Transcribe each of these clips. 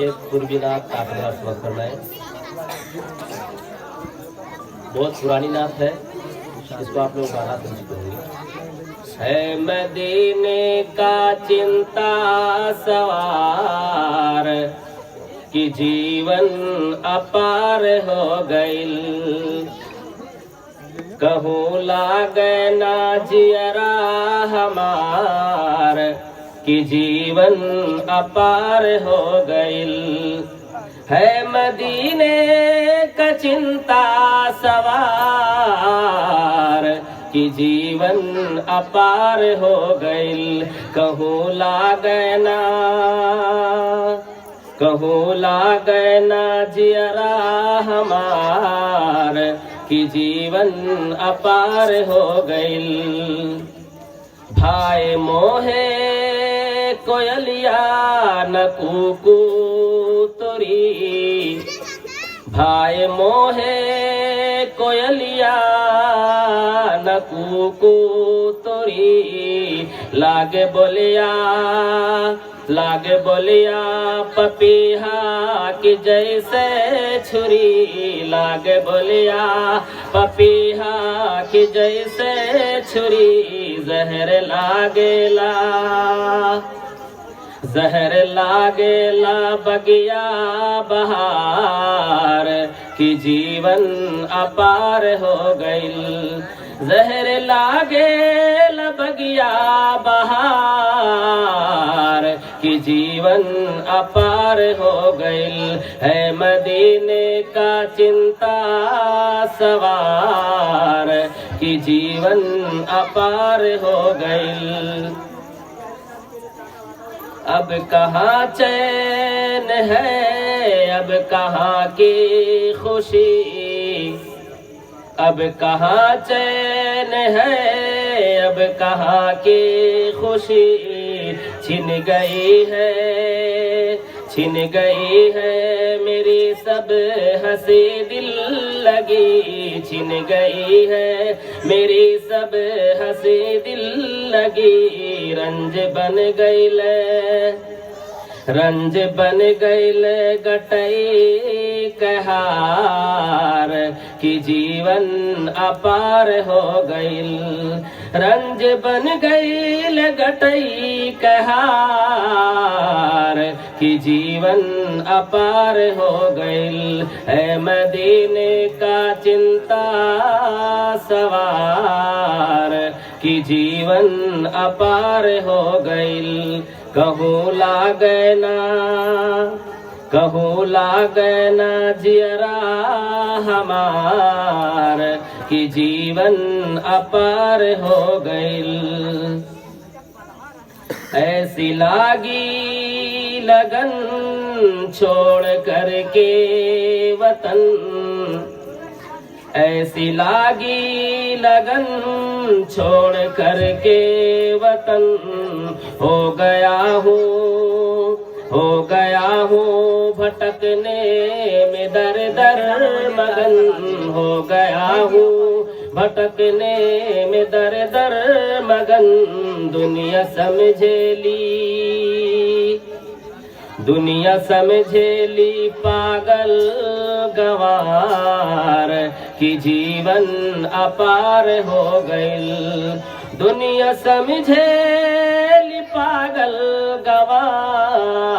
एक पूर्वी नाथ आपने स्मरण करना है। बहुत पुरानी नाथ है, इसको आप लोग गाना समझ करेंगे। है मदीने का चिंता सवार कि जीवन अपार हो गइल, कहूँ लागे ना जियरा हमार कि जीवन अपार हो गइल। है मदीने का चिंता सवार कि जीवन अपार हो गइल, कहूँ लागे ना जियरा हमार कि जीवन अपार हो गइल। भाई मोहे कोयलिया न कूकू तोरी, भाई मोहे कोयलिया न कूकू तोरी, लागे बोलिया पपीहा की जैसे छुरी, लागे बोलिया पपीहा की जैसे छुरी, जहर लागेला बगिया बहार कि जीवन अपार हो गइल। जहर लागेला बगिया बहार कि जीवन अपार हो गइल। है मदीने का चिंता सवार कि जीवन अपार हो गइल। अब कहाँ चैन है, अब कहाँ की खुशी, अब कहाँ चैन है, अब कहाँ की खुशी, छिन गई है मेरी सब हंसी दिल लगी, छिन गई है मेरी सब हंसी दिल लगी। रंज बन गइले गटई कहार कि जीवन अपार हो गइल। रंज बन गइले गटई कहार कि जीवन अपार हो गइल। है मदीने का चिंता सवार कि जीवन अपार हो गइल। कहूँ लागे ना जियरा हमार कि जीवन अपार हो गइल। ऐसी लागी लगन छोड़ करके वतन, ऐसी लागी लगन छोड़ करके वतन, हो गया हूँ भटकने में दर दर मगन, हो गया हूँ भटकने में दर दर मगन। दुनिया समझेली पागल गवार कि जीवन अपार हो गइल। दुनिया समझेली पागल गवार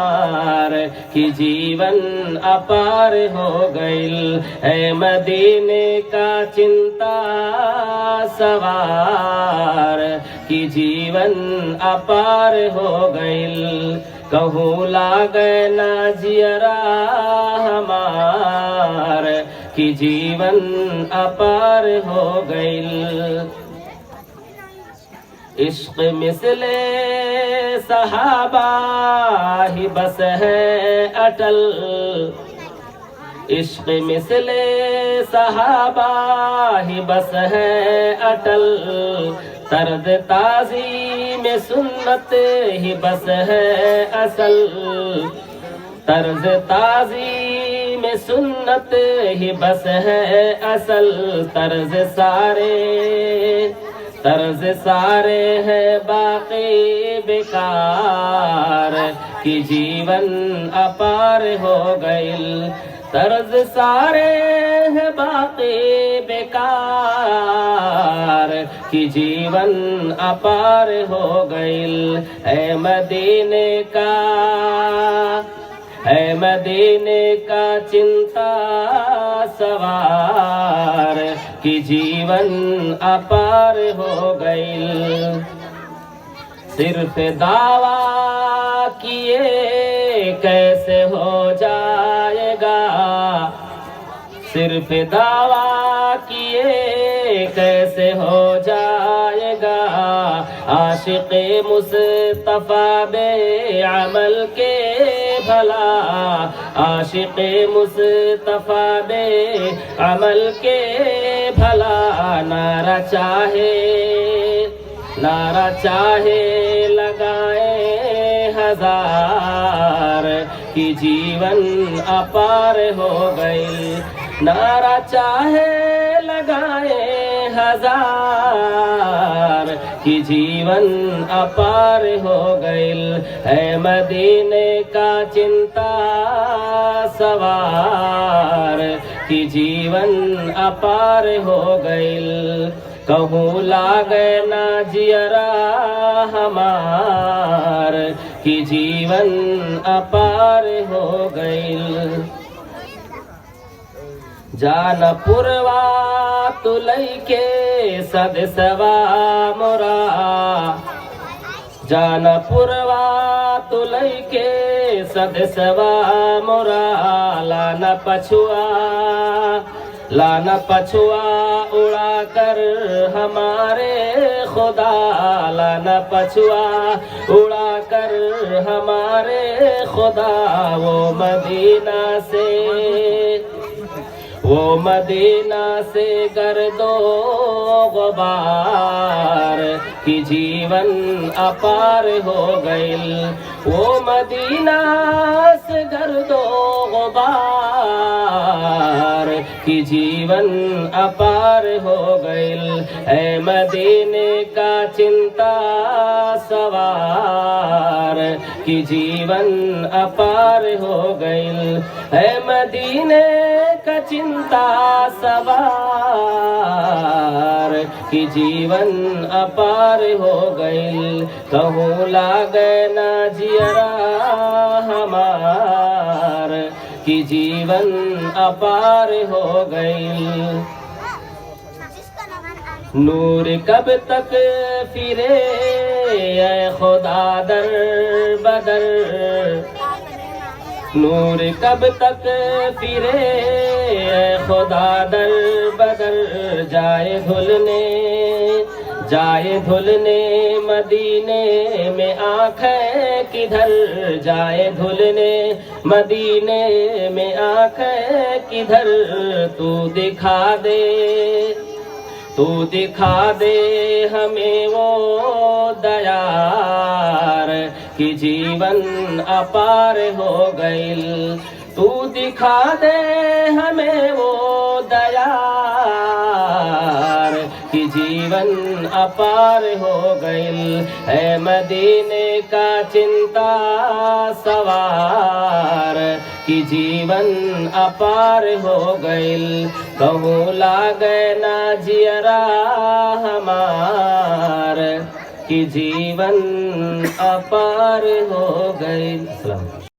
कि जीवन अपार हो गइल। है मदीने का चिंता सवार कि जीवन अपार हो गइल। कहूँ लागे ना जियरा हमार कि जीवन अपार हो गइल। इश्क मिसले सहाबा ही बस है अटल, इश्क मिसले सहाबा ही बस है अटल। तर्द ताज़ी में सुन्नत ही बस है असल, तर्ज ताज़ी में सुन्नत ही बस है असल। तर्ज सारे हैं बाकी बेकार कि जीवन अपार हो गइल। तर्ज सारे हैं बाकी बेकार कि जीवन अपार हो गइल। है मदीने का चिंता सवार कि जीवन अपार हो गइल। सिर्फ दावा किए कैसे हो जाएगा, सिर्फ दावा किए कैसे हो जाएगा। आशिक़े मुस्तफ़ा बे अमल के भला, आशिक़े मुस्तफ़ा बे अमल के भला। नारा चाहे लगाए हजार कि जीवन अपार हो गई। नारा चाहे लगाए हजार कि जीवन अपार हो गइल। है मदीने का चिंता सवार कि जीवन अपार हो गइल। कहूँ लागे ना जियरा हमार कि जीवन अपार हो गइल। जानपुरवा तुलई के सदसवा मोरा, जानपुरवा तुलई के सदसवा मोरा। लाना पछुआ उड़ा कर हमारे खुदा, लाना पछुआ उड़ा कर हमारे खुदा। वो मदीना से गर्दो गुबार कि जीवन अपार हो गइल। वो मदीना से गर्दो गुबार कि जीवन अपार हो गइल। है मदीने का चिंता सवार कि जीवन अपार हो गइल। है मदीने का चिंता सवार कि जीवन अपार हो गइल। कहूँ लागे ना जियरा हमार कि जीवन अपार हो गइल। नूर कब तक फिरे ऐ खुदा दर बदर, नूर कब तक फिरे ऐ खुदा दर बदर। जाए धुलने मदीने में आँखें किधर, जाए धुलने मदीने में आँखें किधर। तू दिखा दे हमें वो दयार कि जीवन अपार हो गइल। तू दिखा दे हमें वो दयार कि जीवन अपार हो गइल। है मदीने का चिंता सवार कि जीवन अपार हो गइल। कहूँ लागे ना जियरा हमार कि जीवन अपार हो गइल।